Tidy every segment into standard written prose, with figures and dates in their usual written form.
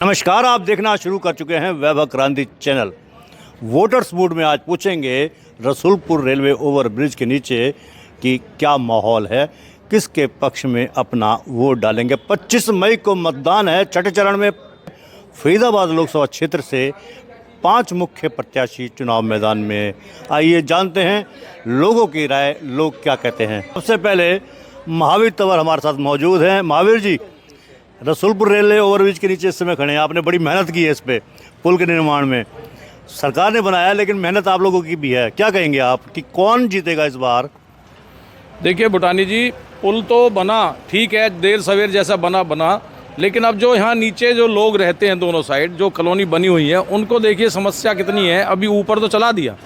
नमस्कार, आप देखना शुरू कर चुके हैं वैभव क्रांति चैनल। वोटर्स मूड में आज पूछेंगे रसूलपुर रेलवे ओवरब्रिज के नीचे कि क्या माहौल है, किसके पक्ष में अपना वोट डालेंगे। 25 मई को मतदान है छठे चरण में। फरीदाबाद लोकसभा क्षेत्र से 5 मुख्य प्रत्याशी चुनाव मैदान में। आइए जानते हैं लोगों की राय, लोग क्या कहते हैं। सबसे पहले महावीर तंवर हमारे साथ मौजूद हैं। महावीर जी, रसूलपुर रेलवे ओवरब्रिज के नीचे इस समय खड़े हैं। आपने बड़ी मेहनत की है इस पे पुल के निर्माण में। सरकार ने बनाया लेकिन मेहनत आप लोगों की भी है। क्या कहेंगे आप कि कौन जीतेगा इस बार? देखिए बुटानी जी, पुल तो बना ठीक है, देर सवेर जैसा बना, लेकिन अब जो यहाँ नीचे जो लोग रहते हैं दोनों साइड, जो कॉलोनी बनी हुई है, उनको देखिए समस्या कितनी है। अभी ऊपर तो चला दिया,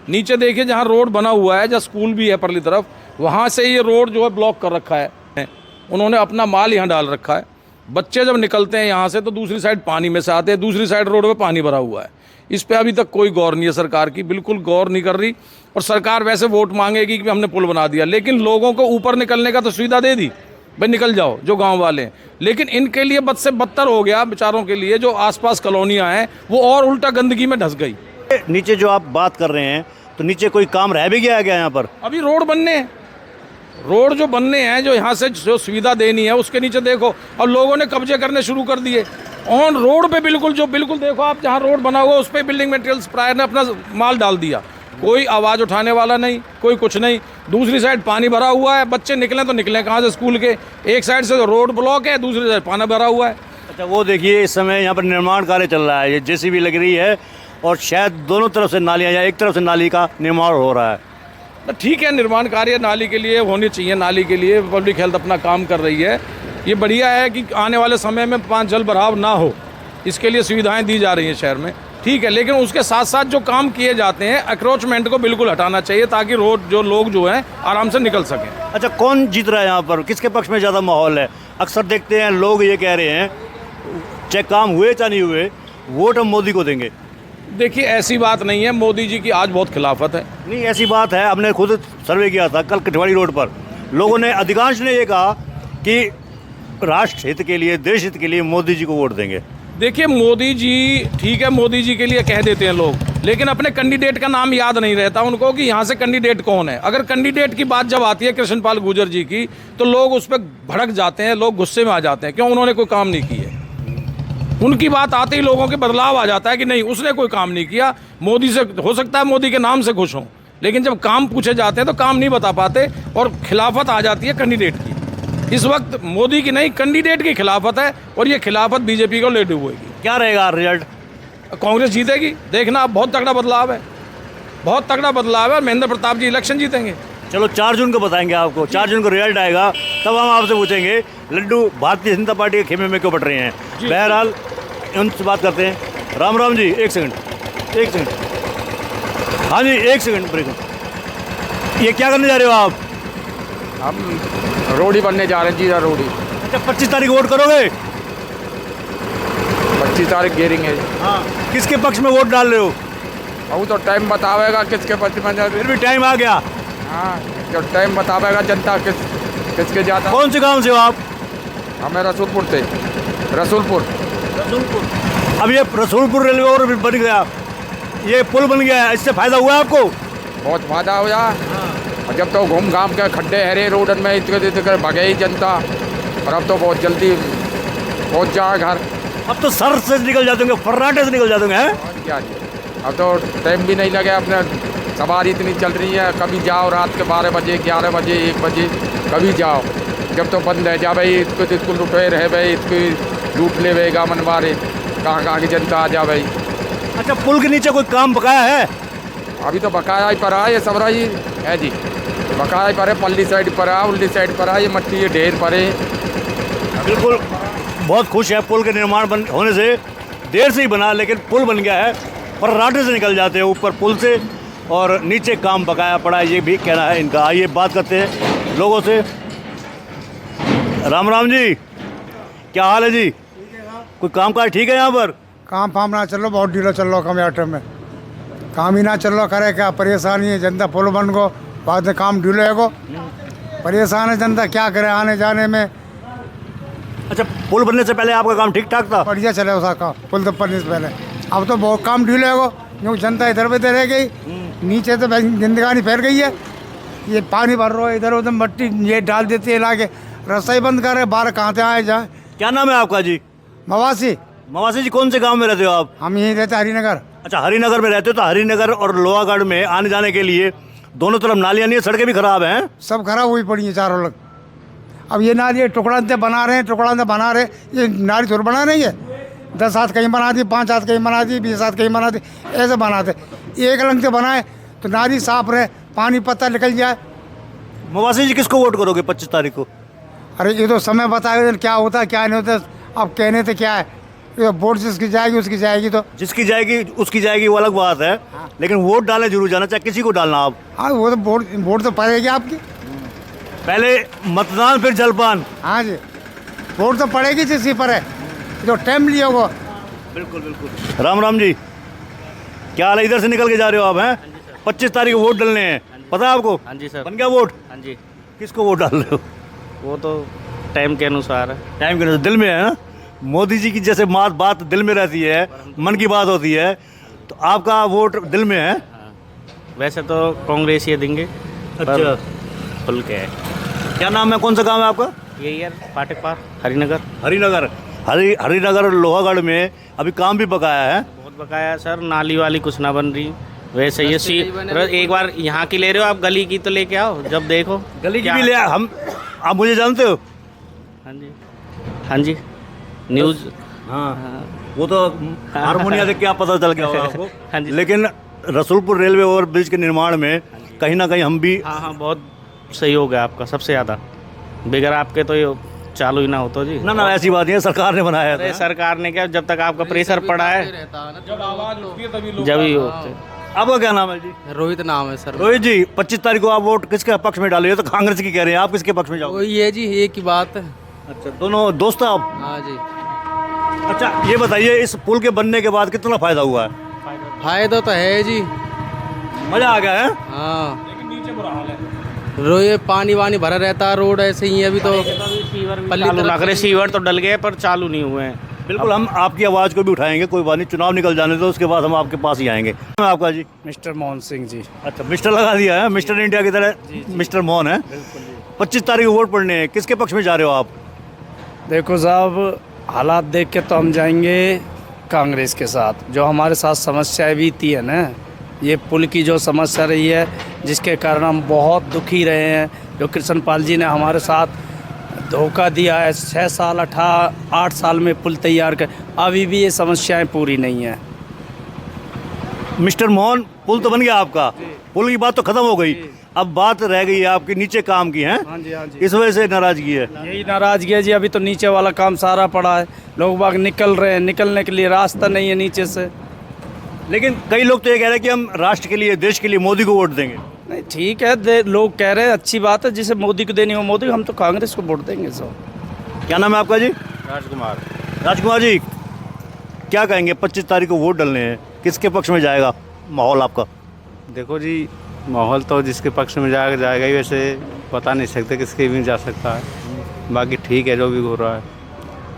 नीचे देखिए जहाँ रोड बना हुआ है, जहाँ स्कूल भी है परली तरफ, वहाँ से ये रोड जो है ब्लॉक कर रखा है। उन्होंने अपना माल यहाँ डाल रखा है। बच्चे जब निकलते हैं यहाँ से तो दूसरी साइड पानी में से आते हैं, दूसरी साइड रोड पे पानी भरा हुआ है। इस पे अभी तक कोई गौर नहीं है सरकार की, बिल्कुल गौर नहीं कर रही। और सरकार वैसे वोट मांगेगी कि हमने पुल बना दिया, लेकिन लोगों को ऊपर निकलने का तो सुविधा दे दी, भाई निकल जाओ जो गांव वाले हैं। लेकिन इनके लिए बद से बदतर हो गया, बेचारों के लिए जो आसपास कॉलोनियाँ हैं वो और उल्टा गंदगी में धंस गई। नीचे जो आप बात कर रहे हैं तो नीचे कोई काम रह भी गया है क्या यहाँ पर? अभी रोड बनने हैं, रोड जो बनने हैं, जो यहाँ से जो सुविधा देनी है उसके नीचे देखो अब लोगों ने कब्जे करने शुरू कर दिए ऑन रोड पे। बिल्कुल देखो आप, जहाँ रोड बना हुआ उस पर बिल्डिंग मटेरियल्स प्रायर ने अपना माल डाल दिया। कोई आवाज़ उठाने वाला नहीं, कोई कुछ नहीं। दूसरी साइड पानी भरा हुआ है, बच्चे निकलें तो निकलें कहाँ से स्कूल के। एक साइड से रोड ब्लॉक है, दूसरी साइड पानी भरा हुआ है। अच्छा, वो देखिए इस समय यहाँ पर निर्माण कार्य चल रहा है। ये जेसीबी लग रही है और शायद दोनों तरफ से नालियाँ या एक तरफ से नाली का निर्माण हो रहा है। ठीक है, निर्माण कार्य नाली के लिए होनी चाहिए, नाली के लिए पब्लिक हेल्थ अपना काम कर रही है। ये बढ़िया है कि आने वाले समय में पानी जल भराव ना हो, इसके लिए सुविधाएं दी जा रही हैं शहर में, ठीक है। लेकिन उसके साथ साथ जो काम किए जाते हैं, अक्रोचमेंट को बिल्कुल हटाना चाहिए ताकि रोड जो लोग जो हैं आराम से निकल सकें। अच्छा, कौन जीत रहा है यहाँ पर? किसके पक्ष में ज़्यादा माहौल है? अक्सर देखते हैं लोग ये कह रहे हैं चाहे काम हुए चाहे नहीं हुए, वोट हम मोदी को देंगे। देखिए ऐसी बात नहीं है, मोदी जी की आज बहुत खिलाफत है। नहीं, ऐसी बात है। हमने खुद सर्वे किया था कल कटवाड़ी रोड पर। लोगों ने, अधिकांश ने ये कहा कि राष्ट्र हित के लिए, देश हित के लिए मोदी जी को वोट देंगे। देखिए मोदी जी, ठीक है, मोदी जी के लिए कह देते हैं लोग, लेकिन अपने कैंडिडेट का नाम याद नहीं रहता उनको कि यहाँ से कैंडिडेट कौन है। अगर कैंडिडेट की बात जब आती है कृष्णपाल गुर्जर जी की, तो लोग उस पर भड़क जाते हैं, लोग गुस्से में आ जाते हैं। क्यों? उन्होंने कोई काम नहीं किया। उनकी बात आते ही लोगों के बदलाव आ जाता है कि नहीं, उसने कोई काम नहीं किया। मोदी से हो सकता है मोदी के नाम से खुश हों, लेकिन जब काम पूछे जाते हैं तो काम नहीं बता पाते और खिलाफत आ जाती है कैंडिडेट की। इस वक्त मोदी की नहीं, कैंडिडेट की खिलाफत है और ये खिलाफत बीजेपी को ले डूबेगी। क्या रहेगा रिजल्ट? कांग्रेस जीतेगी, देखना। बहुत तगड़ा बदलाव है, बहुत तगड़ा बदलाव है। महेंद्र प्रताप जी इलेक्शन जीतेंगे। चलो 4 जून को बताएंगे आपको। 4 जून को रिजल्ट आएगा, तब हम आपसे पूछेंगे लड्डू भारतीय जनता पार्टी के खेमे में क्यों बट रहे हैं। बहरहाल उनसे बात करते हैं। राम राम जी, एक सेकंड। हाँ जी, एक सेकंड ब्रेक। ये क्या करने जा रहे हो आप? हम रोड ही बनने जा रहे हैं, जीरा रोड ही। अच्छा, 25 तारीख वोट करोगे? 25 तारीख गिरेंगे। हाँ, किसके पक्ष में वोट डाल रहे हो? अब तो टाइम बतावेगा किसके पक्ष में जाए। फिर भी टाइम आ गया। हाँ, जब टाइम बतावेगा जनता किसके जाता। कौन से गांव से हो आप? हमें रसूलपुर से। रसूलपुर। अब ये रसूलपुर रेलवे ओवरब्रिज बन गया, ये पुल बन गया है, इससे फायदा हुआ आपको? बहुत फायदा हो जा। और जब तो घूम घाम के खड्डे हरे रोड में इतने भगे ही जनता, और अब तो बहुत जल्दी पहुँच जाए घर। अब तो सर से निकल जाते होंगे, फर्राटे से निकल जाते होंगे, हैं? क्या जी, अब तो टाइम भी नहीं लगे। अपने सवारी इतनी चल रही है, कभी जाओ रात के 12 बजे, 11 बजे, 1 बजे, कभी जाओ। जब तो बंद है, जा भाई इसको लुटे रहे, भाई इसको लूट लेगा मनवारे, कहाँ की जनता आ जा भाई। अच्छा, पुल के नीचे कोई काम बकाया है? अभी तो बकाया ही पड़ा है, ये सब रही है जी, बकाया ही पड़े। पल्ली साइड पर है, उल्ली साइड पर है, ये मट्टी ये ढेर पड़े। बिल्कुल, बहुत खुश है पुल के निर्माण होने से। देर से ही बना लेकिन पुल बन गया है। फर्राटे से निकल जाते हैं ऊपर पुल से, और नीचे काम बकाया पड़ा है, ये भी कहना है इनका। आइए बात करते हैं लोगों से। राम राम जी, क्या हाल है जी? कोई काम काज ठीक है यहाँ पर? काम फाम ना चल रहा, बहुत ढीला चल रहा काम यार में। काम ही ना चल रहा, करे क्या, परेशानी है जनता। पुल बन को बाद में काम ढीले है को, परेशान है जनता, क्या करे आने जाने में। अच्छा, पुल बनने से पहले आपका काम ठीक ठाक था? बढ़िया चले उसका काम, पुल तो बनने से पहले। अब तो बहुत काम ढीले हो, क्योंकि जनता इधर पे रह गई, नीचे तो जिंदगानी फैल गई है। ये पानी भर रहा है, इधर उधर मट्टी ये डाल देती है, लाके रास्ता ही बंद कर रहे, बाहर कहाँ से आए जाए। क्या नाम है आपका जी? मवासी। मवासी जी, कौन से गांव में रहते हो आप? हम यहीं रहते हरिनगर। अच्छा, हरिनगर में रहते हो। तो हरिनगर और लोहागढ़ में आने जाने के लिए दोनों तरफ नालियाँ नहीं है, सड़कें भी खराब हैं। सब खराब हुई पड़ी है चारों लोग। अब ये नाली ये टुकड़ा से बना रहे हैं, टुकड़ा से बना रहे, ये नाली थोड़ी बना रही है। 10 हाथ कहीं बना दी, 5 हाथ कहीं बना दी, 20 हाथ कहीं बना दी, ऐसे बनाते। एक रंग से बनाए तो नाली साफ रहे, पानी पत्ता निकल जाए। मवासी जी, किसको वोट करोगे 25 तारीख को? अरे ये तो समय बताएगा क्या होता है क्या नहीं होता। अब कहने तो क्या है, ये वोट जिसकी जाएगी उसकी जाएगी। तो जिसकी जाएगी उसकी जाएगी, वो अलग बात है, लेकिन वोट डालने जरूर जाना, चाहे किसी को डालना आप। हाँ, वो तो वोट तो पड़ेगी आपकी। पहले मतदान फिर जलपान। हाँ जी, वोट तो पड़ेगी जिसी पर है, जो टाइम लिया होगा। बिल्कुल बिल्कुल। राम राम जी, क्या हाल है? इधर से निकल के जा रहे हो आप? हैं 25 तारीख को वोट डालने हैं, पता है आपको? हाँ जी सर। बन गया वोट? हाँ जी, किसको वोट डाल रहे हो? वो तो टाइम के अनुसार है। टाइम के अनुसार दिल में है ना। मोदी जी की जैसे बात दिल में रहती है, मन की बात होती है, तो आपका वोट दिल में है। हाँ। वैसे तो कांग्रेस ये देंगे। अच्छा, खुल के है। क्या नाम है, कौन सा गांव है आपका? यही यार, फाटक पार, हरिनगर। हरिनगर। हरिनगर लोहागढ़ में अभी काम भी बकाया है। बहुत बकाया है सर, नाली वाली कुछ ना बन रही। वैसे ये एक बार यहाँ की ले रहे हो आप, गली की तो लेके आओ, जब देखो गली की क्या- भी ले हम। आप मुझे जानते हो? हाँ जी, हाँ जी, न्यूज़। हाँ, वो तो हारमोनिया से क्या पता चल गया होगा आपको। हाँ जी। लेकिन रसूलपुर रेलवे ओवर ब्रिज के निर्माण में कहीं ना कहीं हम भी। हाँ हाँ, बहुत सहयोग है आपका, सबसे ज़्यादा। बगैर आपके तो ये चालू ही ना हो तो जी। ना ऐसी बात नहीं है, सरकार ने बनाया अरे था। सरकार ने क्या, जब तक आपका प्रेशर पड़ा है जब आवाज़ उठती है तभी लोग। जब ही होते। आपका क्या नाम है जी? रोहित नाम है सर। रोहित जी, 25 तारीख को आप वोट किसके पक्ष में डाले? तो कांग्रेस की कह रहे हैं, आप किसके पक्ष में जाओगे? वही है जी, एक ही बात है। अच्छा, दोनों दोस्त हैं आप? हाँ जी। अच्छा, ये बताइए, इस पुल के बनने के बाद कितना फायदा हुआ है? फायदा तो है जी। मजा आ गया है? हाँ, लेकिन नीचे बुरा हाल है। रोए पानी वानी भरा रहता है, रोड ऐसे ही है अभी तो। चालू ना करे, सीवर तो डल गए पर चालू नहीं हुए हैं। बिल्कुल, हम आपकी आवाज़ को भी उठाएंगे, कोई बात नहीं। चुनाव निकल जाने दो, उसके बाद हम आपके पास ही आएंगे। आपका जी? मिस्टर मोहन सिंह जी। अच्छा, मिस्टर लगा दिया है, मिस्टर इंडिया की तरह मिस्टर मोहन है। 25 तारीख को वोट पड़ने हैं, किसके पक्ष में जा रहे हो आप? देखो साहब, हालात देख के तो हम जाएंगे कांग्रेस के साथ। जो हमारे साथ समस्याएं बीती है ना, ये पुल की जो समस्या रही है, जिसके कारण हम बहुत दुखी रहे हैं। जो कृष्ण पाल जी ने हमारे साथ धोखा दिया है, 6 साल 8 साल में पुल तैयार कर, अभी भी ये समस्याएं पूरी नहीं है। मिस्टर मोहन, पुल तो बन गया आपका, पुल की बात तो खत्म हो गई, अब बात रह गई है आपकी नीचे काम की है। हाँ जी, हाँ जी। इस वजह से नाराजगी है। यही नाराजगी है जी, अभी तो नीचे वाला काम सारा पड़ा है, लोग बाग निकल रहे हैं, निकलने के लिए रास्ता नहीं है नीचे से। लेकिन कई लोग तो ये कह रहे हैं कि हम राष्ट्र के लिए, देश के लिए मोदी को वोट देंगे। नहीं ठीक है, लोग कह रहे हैं, अच्छी बात है। जिसे मोदी को देनी हो मोदी, हम तो कांग्रेस को वोट देंगे सब। क्या नाम है आपका जी? राजकुमार। राजकुमार जी, क्या कहेंगे? 25 तारीख को वोट डालने हैं, किसके पक्ष में जाएगा माहौल आपका? देखो जी, माहौल तो जिसके पक्ष में जाएगा ही। वैसे बता नहीं सकते किसके भी जा सकता है, बाकी ठीक है जो भी हो रहा है।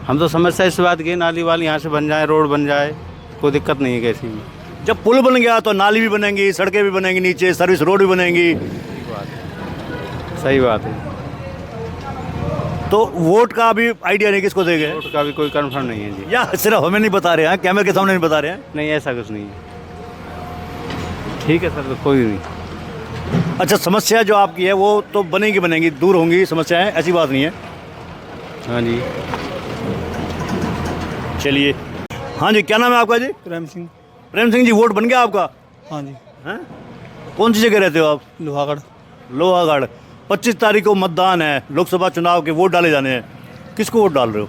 हम तो समस्या इस बात की, नाली वाली यहाँ से बन जाए, रोड बन जाए, कोई दिक्कत नहीं है कैसी भी। जब पुल बन गया तो नाली भी बनेंगी, सड़कें भी बनेंगी, नीचे सर्विस रोड भी बनेंगी। सही बात है। तो वोट का अभी आइडिया नहीं किसको देंगे, रोड का भी कोई कंफर्म नहीं है जी। या सिर्फ हमें नहीं बता रहे हैं, कैमरे के सामने नहीं बता रहे हैं? नहीं, ऐसा कुछ नहीं है। ठीक है सर, तो कोई नहीं। अच्छा, समस्या जो आपकी है वो तो बनेंगी, दूर होंगी समस्याएं, ऐसी बात नहीं है। हाँ जी। चलिए, हाँ जी, क्या नाम है आपका जी? प्रेम सिंह। प्रेम सिंह जी, वोट बन गया आपका? हाँ जी। हैं? कौन सी जगह रहते हो आप? लोहागढ़। लोहागढ़। 25 तारीख को मतदान है, लोकसभा चुनाव के वोट डाले जाने हैं, किसको वोट डाल रहे हो?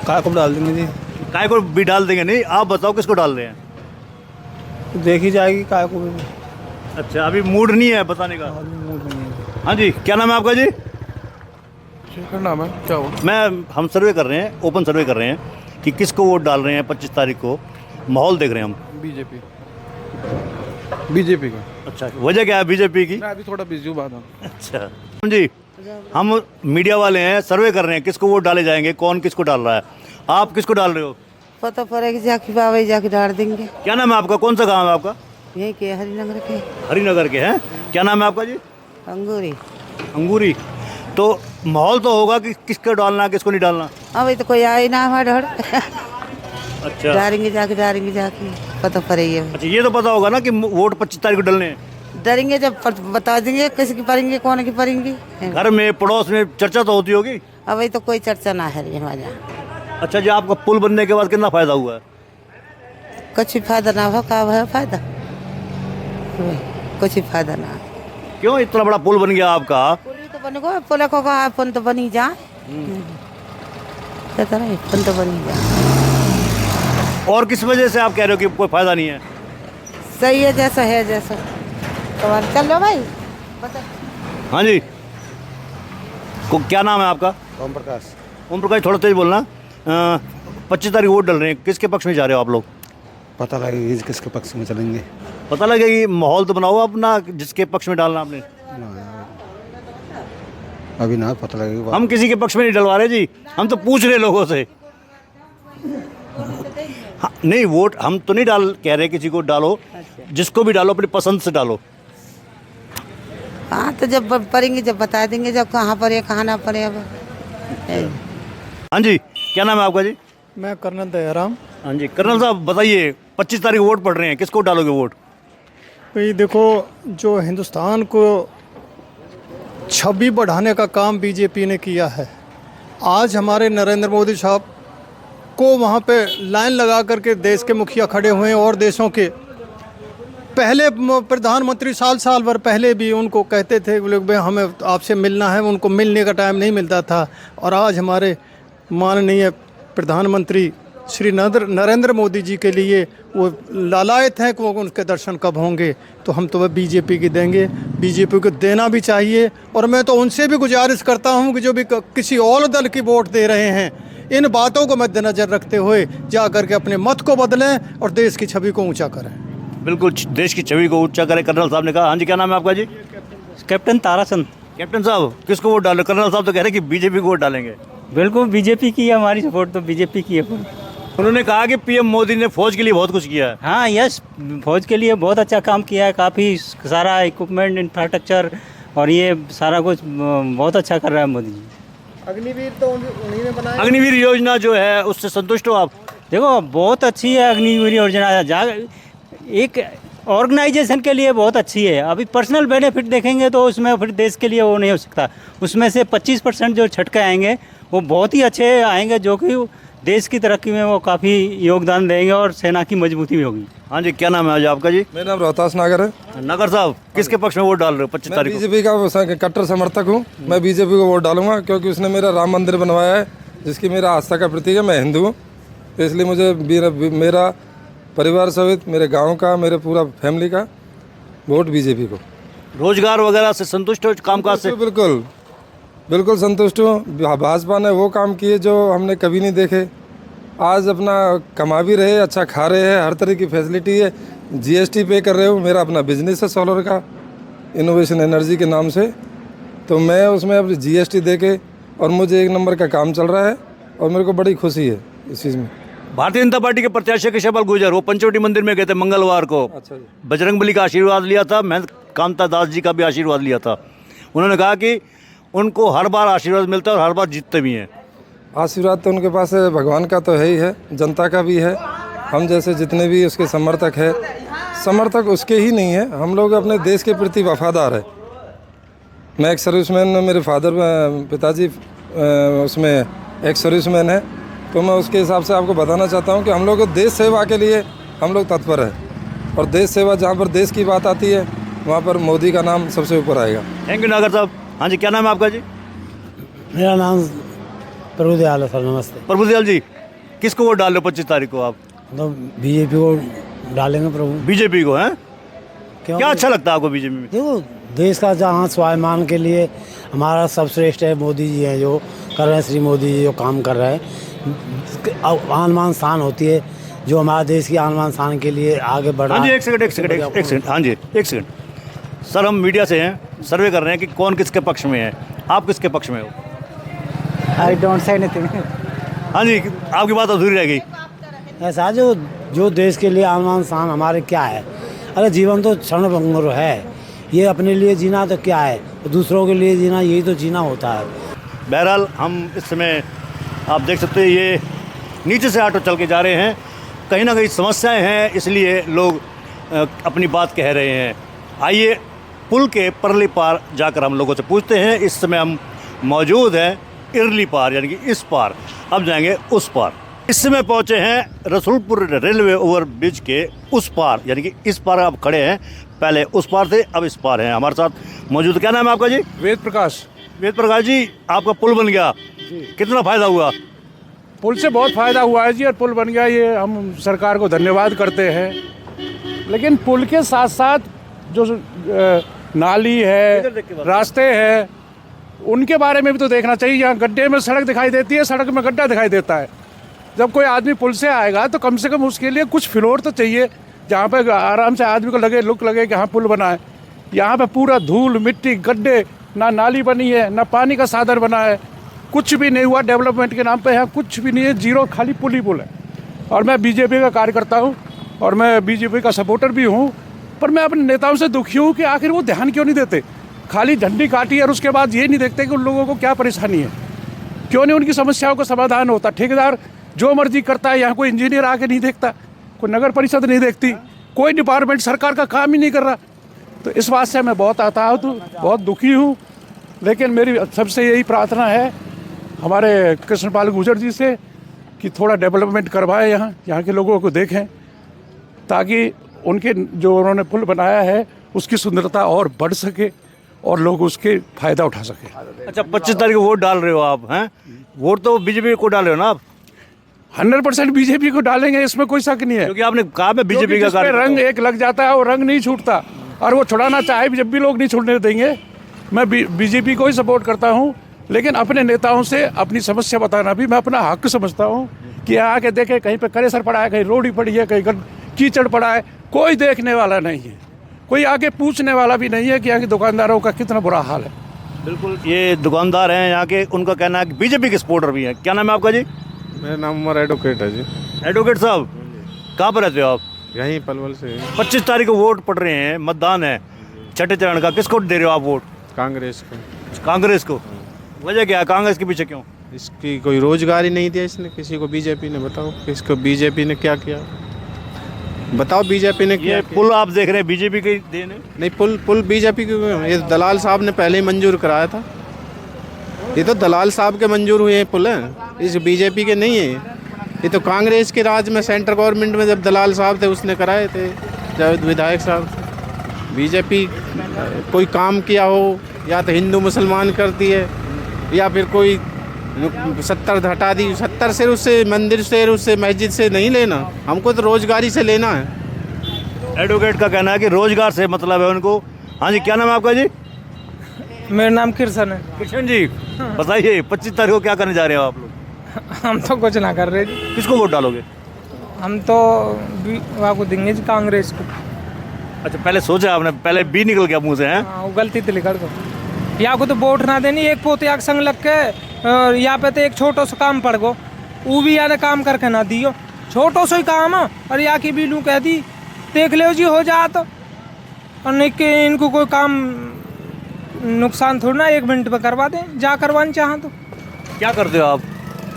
काय को डाल देंगे जी? काय को भी डाल देंगे? नहीं, आप बताओ किसको डाल रहे हैं? देखी जाएगी काय को भी। अच्छा, अभी मूड नहीं है बताने का। हाँ जी, क्या नाम है आपका जी? क्या नाम है, क्या हुआ? हम सर्वे कर रहे हैं, ओपन सर्वे कर रहे हैं कि किसको वोट डाल रहे हैं 25 तारीख को, माहौल देख रहे हैं हम। बीजेपी का। अच्छा, वजह क्या है बीजेपी की? मैं अभी थोड़ा बिजी हूँ, बात। अच्छा जी, हम मीडिया वाले हैं, सर्वे कर रहे हैं किसको वोट डाले जाएंगे, कौन किसको डाल रहा है। आप किसको डाल रहे हो? पता पड़ेगा जाके बाबा जाके डाल देंगे। क्या नाम है आपका, कौन सा गाँव है आपका? यही के हरिनगर के हरिनगर के हैं। क्या नाम है आपका जी? अंगूरी। अंगूरी। तो माहौल तो होगा कि किसको डालना किसको नहीं डालना। अभी तो कोई आए ना हमारे घर। अच्छा, डालेंगे जाके पता पड़ेगा। अच्छा, ये तो पता होगा ना कि वोट 25 तारीख को डालने हैं। डरेंगे जब बता देंगे किसकी पड़ेंगे कौन की पड़ेंगे। घर में पड़ोस में चर्चा तो होती होगी। अभी तो कोई चर्चा ना है हमारे यहाँ। अच्छा जी, आपका पुल बनने के बाद कितना फायदा हुआ है? कुछ भी फायदा ना हो, का है फायदा? कुछ भी फायदा ना। क्यों इतना बड़ा पुल बन गया आपका? पुल तो बन गो, पुल को कहा पुल तो बनी जाए। पुल तो बनी जाए। और किस वजह से आप कह रहे हो कि कोई फायदा नहीं है? सही है जैसा तो चल लो भाई। हाँ जी, क्या नाम है आपका? ओम प्रकाश। ओम प्रकाश, थोड़ा तेज बोलना। 25 तारीख वोट डल रहे हैं, किसके पक्ष में जा रहे हो आप लोग? पता लगेगी किसके पक्ष में चलेंगे। पता लगेगी, माहौल तो बनाओ अपना जिसके पक्ष में डालना आपने। अभी ना पता लगेगा। हम किसी के पक्ष में नहीं डलवा रहे जी, हम तो पूछ रहे लोगों से। हाँ, नहीं वोट हम तो नहीं कह रहे किसी को डालो, जिसको भी डालो अपनी पसंद से डालो। हाँ तो जब पढ़ेंगे जब बता देंगे जब कहाँ पड़े कहाँ ना पड़े। अब हाँ जी, क्या नाम है आपका जी? मैं कर्नल दयाराम। हाँ जी, कर्नल साहब बताइए, 25 तारीख वोट पड़ रहे हैं, किसको डालोगे वोट? भाई देखो, जो हिंदुस्तान को छवि बढ़ाने का काम बीजेपी ने किया है, आज हमारे नरेंद्र मोदी साहब को वहाँ पे लाइन लगा करके देश के मुखिया खड़े हुए हैं और देशों के पहले प्रधानमंत्री साल भर पहले भी उनको कहते थे लोग भाई हमें आपसे मिलना है, उनको मिलने का टाइम नहीं मिलता था। और आज हमारे माननीय प्रधानमंत्री श्री नरेंद्र मोदी जी के लिए वो लालायत हैं कि वो उनके दर्शन कब होंगे। तो हम तो वह बीजेपी की देंगे, बीजेपी को देना भी चाहिए। और मैं तो उनसे भी गुजारिश करता हूं कि जो भी किसी और दल की वोट दे रहे हैं, इन बातों को मद्देनज़र रखते हुए जा करके अपने मत को बदलें और देश की छवि को ऊँचा करें। बिल्कुल, देश की छवि को ऊंचा करें, कर्नल साहब ने कहा। हाँ जी, क्या नाम है आपका जी? कैप्टन ताराचंद। कैप्टन साहब, किसको वोट डालो? कर्नल साहब तो कह रहे हैं कि बीजेपी को वोट डालेंगे। बिल्कुल बीजेपी की है, हमारी सपोर्ट तो बीजेपी की है। उन्होंने कहा कि पीएम मोदी ने फौज के लिए बहुत कुछ किया है। हाँ यस, फौज के लिए बहुत अच्छा काम किया है, काफ़ी सारा इक्विपमेंट इंफ्रास्ट्रक्चर और ये सारा कुछ बहुत अच्छा कर रहा है मोदी जी। अग्निवीर तो उन्हीं ने बनाया। अग्निवीर योजना जो है उससे संतुष्ट हो आप? देखो बहुत अच्छी है अग्निवीर योजना, एक ऑर्गेनाइजेशन के लिए बहुत अच्छी है। अभी पर्सनल बेनिफिट देखेंगे तो उसमें फिर देश के लिए वो नहीं हो सकता। उसमें से 25% जो छटके आएंगे वो बहुत ही अच्छे आएंगे, जो कि देश की तरक्की में वो काफ़ी योगदान देंगे और सेना की मजबूती भी होगी। हाँ जी, क्या नाम है आज आपका जी? मेरा नाम रोहतास नागर है। नागर साहब, किसके पक्ष में वोट डाल रहे हो 25 तारीख को? बीजेपी का कट्टर समर्थक हूँ। मैं बीजेपी को वोट डालूंगा क्योंकि उसने मेरा राम मंदिर बनवाया है, जिसकी मेरा आस्था का प्रतीक है। मैं हिंदू हूँ, इसलिए मुझे मेरा परिवार सहित मेरे गांव का, मेरे पूरा फैमिली का वोट बीजेपी को। रोजगार वगैरह से संतुष्ट हो, कामकाज से? बिल्कुल संतुष्ट हूँ। भाजपा ने वो काम किए जो हमने कभी नहीं देखे। आज अपना कमा भी रहे, अच्छा खा रहे हैं, हर तरह की फैसिलिटी है। जीएसटी पे कर रहे हो। मेरा अपना बिजनेस है सोलर का, इनोवेशन एनर्जी के नाम से, तो मैं उसमें अब जीएसटी दे के और मुझे 1 नंबर का काम चल रहा है और मेरे को बड़ी खुशी है इस चीज़ में। भारतीय जनता पार्टी के प्रत्याशी केशव गुर्जर वो पंचवटी मंदिर में गए थे मंगलवार को। अच्छा जी। बजरंगबली का आशीर्वाद लिया था, मैं कांता दास जी का भी आशीर्वाद लिया था। उन्होंने कहा कि उनको हर बार आशीर्वाद मिलता है और हर बार जीतते भी हैं। आशीर्वाद तो उनके पास है, भगवान का तो है ही है, जनता का भी है। हम जैसे जितने भी उसके समर्थक है, समर्थक उसके ही नहीं है, हम लोग अपने देश के प्रति वफादार है। मैं एक सर्विसमैन, मेरे पिताजी उसमें एक सर्विसमैन है, तो मैं उसके हिसाब से आपको बताना चाहता हूँ कि हम लोग देश सेवा के लिए हम लोग तत्पर है। और देश सेवा जहाँ पर देश की बात आती है वहाँ पर मोदी का नाम सबसे ऊपर आएगा। थैंक यू नागर साहब। हाँ जी, क्या नाम है आपका जी? मेरा नाम प्रभुदयाल है सर। नमस्ते प्रभुदयाल जी, किसको वोट डाल रहे हो 25 तारीख को आप? तो बीजेपी को डालेंगे प्रभु। बीजेपी को है? क्या अच्छा लगता है आपको बीजेपी में? देखो देश का जहाँ स्वाभिमान के लिए हमारा सबश्रेष्ठ है मोदी जी हैं, जो कर रहे हैं, श्री मोदी जी जो काम कर रहे हैं। आन मान शान होती है जो हमारे देश की आन मान शान के लिए आगे बढ़ा। हाँ जी, एक सेकंड। हाँ जी, एक सेकंड। सर, हम मीडिया से हैं, सर्वे कर रहे हैं कि कौन किसके पक्ष में है। आप किसके पक्ष में हो? I don't say anything. हाँ जी, आपकी बात अधूरी रह गई। ऐसा जो देश के लिए आम इंसान हमारे क्या है? अरे जीवन तो क्षण भंगुर है, ये अपने लिए जीना तो क्या है, दूसरों के लिए जीना, यही तो जीना होता है। बहरहाल हम इस समय आप देख सकते हैं ये नीचे से ऑटो चल के जा रहे हैं, कहीं ना कहीं समस्याएं हैं इसलिए लोग अपनी बात कह रहे हैं। आइए पुल के परली पार जाकर हम लोगों से पूछते हैं। इस समय हम मौजूद हैं इरली पार यानी कि इस पार, अब जाएंगे उस पार। इस समय पहुंचे हैं रसूलपुर रेलवे ओवर ब्रिज के उस पार यानी कि इस पार अब खड़े हैं, पहले उस पार थे अब इस पार हैं। हमारे साथ मौजूद, क्या नाम है आपका जी? वेद प्रकाश। वेद प्रकाश जी, आपका पुल बन गया, कितना फ़ायदा हुआ? पुल से बहुत फ़ायदा हुआ है जी, और पुल बन गया, ये हम सरकार को धन्यवाद करते हैं। लेकिन पुल के साथ साथ जो नाली है, रास्ते हैं, उनके बारे में भी तो देखना चाहिए। यहाँ गड्ढे में सड़क दिखाई देती है, सड़क में गड्ढा दिखाई देता है। जब कोई आदमी पुल से आएगा तो कम से कम उसके लिए कुछ फ्लोर तो चाहिए जहाँ पे आराम से आदमी को लगे, लुक लगे कि हाँ पुल बना है। यहाँ पे पूरा धूल मिट्टी गड्ढे, ना नाली बनी है ना पानी का साधन बना है, कुछ भी नहीं हुआ डेवलपमेंट के नाम पे। यहाँ कुछ भी नहीं है, जीरो, खाली पुल ही पुल है। और मैं बीजेपी का कार्यकर्ता हूँ और मैं बीजेपी का सपोर्टर भी हूँ, पर मैं अपने नेताओं से दुखी हूँ कि आखिर वो ध्यान क्यों नहीं देते। खाली झंडी काटी और उसके बाद ये नहीं देखते कि उन लोगों को क्या परेशानी है, क्यों नहीं उनकी समस्याओं का समाधान होता। ठेकेदार जो मर्जी करता है, यहाँ कोई इंजीनियर आके नहीं देखता, कोई नगर परिषद नहीं देखती, कोई डिपार्टमेंट सरकार का काम ही नहीं कर रहा। तो इस बात से मैं बहुत आहत हूँ, बहुत दुखी हूँ। लेकिन मेरी सबसे यही प्रार्थना है हमारे कृष्णपाल गुर्जर जी से कि थोड़ा डेवलपमेंट करवाएं, यहाँ के लोगों को देखें, ताकि उनके जो उन्होंने पुल बनाया है उसकी सुंदरता और बढ़ सके और लोग उसके फ़ायदा उठा सके। अच्छा, 25 तारीख को वोट डाल रहे हो आप, हैं? वोट तो बीजेपी को डाल रहे हो ना आप? 100% बीजेपी को डालेंगे, इसमें कोई शक नहीं है। क्योंकि आपने कहा मैं बीजेपी का रंग एक लग जाता है, वो रंग नहीं छूटता, और वो छुड़ाना चाहे जब भी लोग नहीं छूटने देंगे। मैं बीजेपी को ही सपोर्ट करता हूँ, लेकिन अपने नेताओं से अपनी समस्या बताना भी मैं अपना हक समझता हूँ कि यहाँ आके देखें कहीं पे करेसर पड़ा है, कहीं रोड ही पड़ी है, कहीं कीचड़ पड़ा है, कोई देखने वाला नहीं है, कोई आके पूछने वाला भी नहीं है कि यहाँ के दुकानदारों का कितना बुरा हाल है। बिल्कुल, ये दुकानदार हैं यहाँ के, उनका कहना है कि बीजेपी के सपोर्टर भी हैं। क्या नाम है आपका जी? मेरा नाम उमर एडवोकेट है जी। एडवोकेट साहब, कहाँ पर रहते हो आप? यहीं पलवल से। 25 तारीख को वोट पड़ रहे हैं, मतदान है छठे चरण का, किसको दे रहे हो आप वोट? कांग्रेस को। कांग्रेस को? वजह क्या है, कांग्रेस के पीछे क्यों? इसकी कोई रोजगार ही नहीं दिया इसने किसी को, बीजेपी ने। बताओ किसको बीजेपी ने क्या किया, बताओ बीजेपी ने क्या? पुल आप देख रहे हैं बीजेपी के देने? नहीं, पुल बीजेपी के, ये दलाल साहब ने पहले ही मंजूर कराया था। ये तो दलाल साहब के मंजूर हुए हैं पुल हैं, इस बीजेपी के नहीं है। ये तो कांग्रेस के राज में, सेंट्रल गवर्नमेंट में जब दलाल साहब थे उसने कराए थे, जब विधायक साहब। बीजेपी कोई काम किया हो या तो हिंदू मुसलमान करती है, या फिर कोई 70 हटा दी, 70 से उससे मंदिर से उससे मस्जिद से नहीं लेना, हमको तो रोजगारी से लेना है। एडवोकेट का कहना है कि रोजगार से मतलब है उनको। हाँ जी, क्या नाम है आपका जी? मेरा नाम किशन है। किशन जी, बताइए 25 तारीख को क्या करने जा रहे हो आप लोग? हम तो कुछ ना कर रहे जी। किसको वोट डालोगे? हम तो आपको देंगे जी, कांग्रेस को। अच्छा, पहले सोचा आपने, पहले बी निकल गया मुँह से, हैं? हाँ, वो गलती थी लिखा को। यहाँ को तो वोट ना देनी, एक पोते आग संग लग के, और यहाँ पे तो एक छोटो सा काम पड़ गो, वो भी यार काम करके ना दियो, छोटो सा ही काम है, और यहाँ की भी लू कह दी देख लो जी हो जात, और नहीं कि इनको कोई काम नुकसान थोड़ा ना 1 मिनट में करवा दें, जा करवाना चाहें तो। क्या करते हो आप?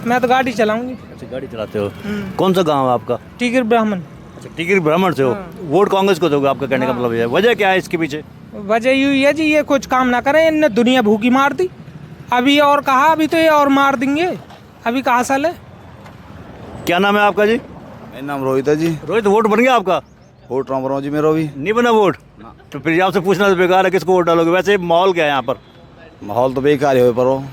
मैं तो गाड़ी चलाऊंगी। अच्छा, गाड़ी चलाते हो। कौन सा गाँव है आपका? टिगर ब्राह्मण। अच्छा, टिगर ब्राह्मण से हो। वोट कांग्रेस को दोगे, आपका कहने का मतलब है। वजह क्या है इसके पीछे? वजह यूँ है जी, ये कुछ काम ना करें, इनने दुनिया भूखी मार दी। अभी और कहा, अभी तो ये और मार देंगे, अभी कहाँ साल है। क्या नाम है आपका जी? मेरा नाम रोहित है जी। रोहित, वोट बन गया आपका? वोट रहा हूँ जी, मेरा भी नहीं बना वोट। तो फिर आपसे पूछना तो बेकार है, किसको वोट डालोगे? वैसे माहौल क्या है यहाँ पर? माहौल तो बेकार ही हो पर हो।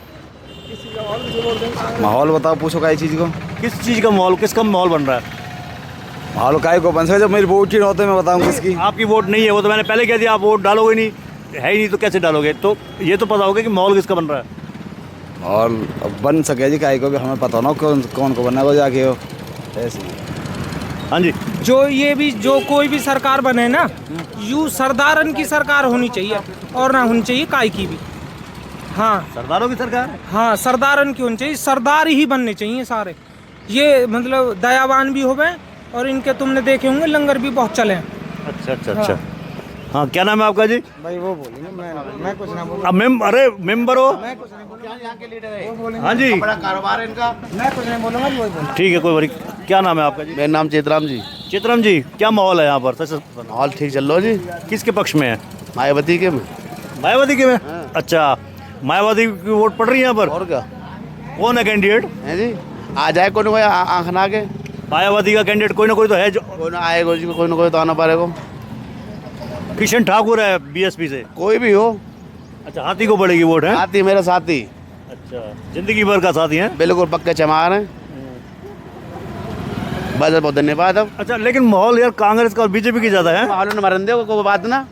माहौल बताओ, पूछो क्या चीज़ को? किस चीज़ का माहौल, किसका माहौल बन रहा है? माहौल काय को बन सके, जब मेरी वोट ही नहीं होते मैं बताऊँ किसकी। आपकी वोट नहीं है, वो तो मैंने पहले कह दिया, आप वोट डालोगे नहीं, है ही नहीं तो कैसे डालोगे? तो ये तो पता होगा कि माहौल किसका बन रहा है। और अब बन सके जी, काय को भी हमें पता ना कौन को बनना है जाके हो ऐसे। हाँ जी, जो ये भी जो कोई भी सरकार बने ना, यूँ सरदारन की सरकार होनी चाहिए और ना होनी चाहिए काय की भी। हाँ सरदारों की सरकार है। हाँ सरदारन की होनी चाहिए, सरदार ही बनने चाहिए सारे। ये मतलब दयावान भी हो गए और इनके तुमने देखे होंगे लंगर भी बहुत चले हैं। अच्छा अच्छा अच्छा। हाँ क्या नाम है आपका जी? भाई वो बोलेंगे, मैं कुछ ना बोलूँ। अब अरे मेंबर हो? मैं कुछ नहीं बोलूँगा, यहाँ के लीडर है। हाँ जी, बड़ा कारोबार है इनका, मैं कुछ नहीं बोलूँगा जी, वही बोलूँगा। ठीक है, कोई बड़ी। क्या नाम है आपका जी? मेरा नाम चेतराम जी। चित्रम जी, क्या माहौल है यहाँ पर? माहौल ठीक चल रहा जी। किसके पक्ष में है? मायावती के में। मायावती के में? अच्छा, मायावती की वोट पड़ रही है यहाँ पर? और क्या? कौन है कैंडिडेट? है जी, आ जाए कोई ना कोई आँख ना के। मायावती का कैंडिडेट कोई ना कोई तो है जो कोई ना आएगा जी, कोई ना कोई तो आना पड़ेगा। किशन ठाकुर है बीएसपी से। कोई भी हो। अच्छा, हाथी को पड़ेगी वोट है? साथी मेरा साथी। अच्छा, जिंदगी भर का साथी है? बिल्कुल पक्के चमार हैं। बस बहुत धन्यवाद। अब अच्छा, लेकिन माहौल यार कांग्रेस का और बीजेपी की ज्यादा है। माहौल ने मरन दे कोई बात ना,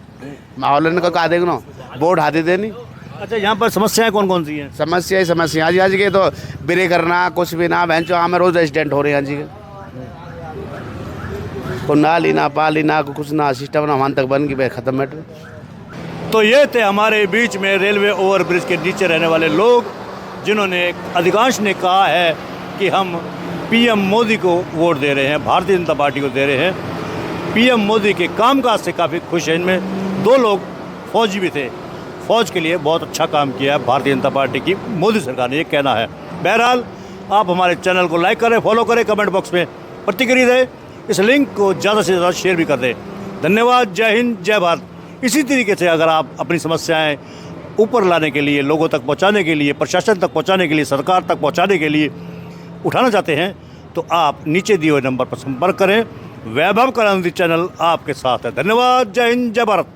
माहौल ने कहा देख ना वोट हाथी देनी। अच्छा, यहाँ पर समस्याएं कौन कौन सी हैं? समस्या आज के तो बिरे करना कुछ भी ना, बहन चो हमें रोज एक्सीडेंट हो रहे हैं आज के। को नाली ना पाली ना कुछ ना सिस्टम ना वहाँ तक बन गई, खत्म मैटर। तो ये थे हमारे बीच में रेलवे ओवरब्रिज के नीचे रहने वाले लोग, जिन्होंने अधिकांश ने कहा है कि हम पीएम मोदी को वोट दे रहे हैं, भारतीय जनता पार्टी को दे रहे हैं। पीएम मोदी के कामकाज से काफ़ी खुश हैं। इनमें 2 लोग फौजी भी थे। फौज के लिए बहुत अच्छा काम किया है भारतीय जनता पार्टी की मोदी सरकार ने, ये कहना है। बहरहाल, आप हमारे चैनल को लाइक करें, फॉलो करें, कमेंट बॉक्स में प्रतिक्रिया दें, इस लिंक को ज़्यादा से ज़्यादा शेयर भी कर दें। धन्यवाद। जय हिंद, जय भारत। इसी तरीके से अगर आप अपनी समस्याएं ऊपर लाने के लिए, लोगों तक पहुंचाने के लिए, प्रशासन तक पहुंचाने के लिए, सरकार तक पहुंचाने के लिए उठाना चाहते हैं, तो आप नीचे दिए हुए नंबर पर संपर्क करें। वैभव क्रांति चैनल आपके साथ है। धन्यवाद। जय हिंद, जय भारत।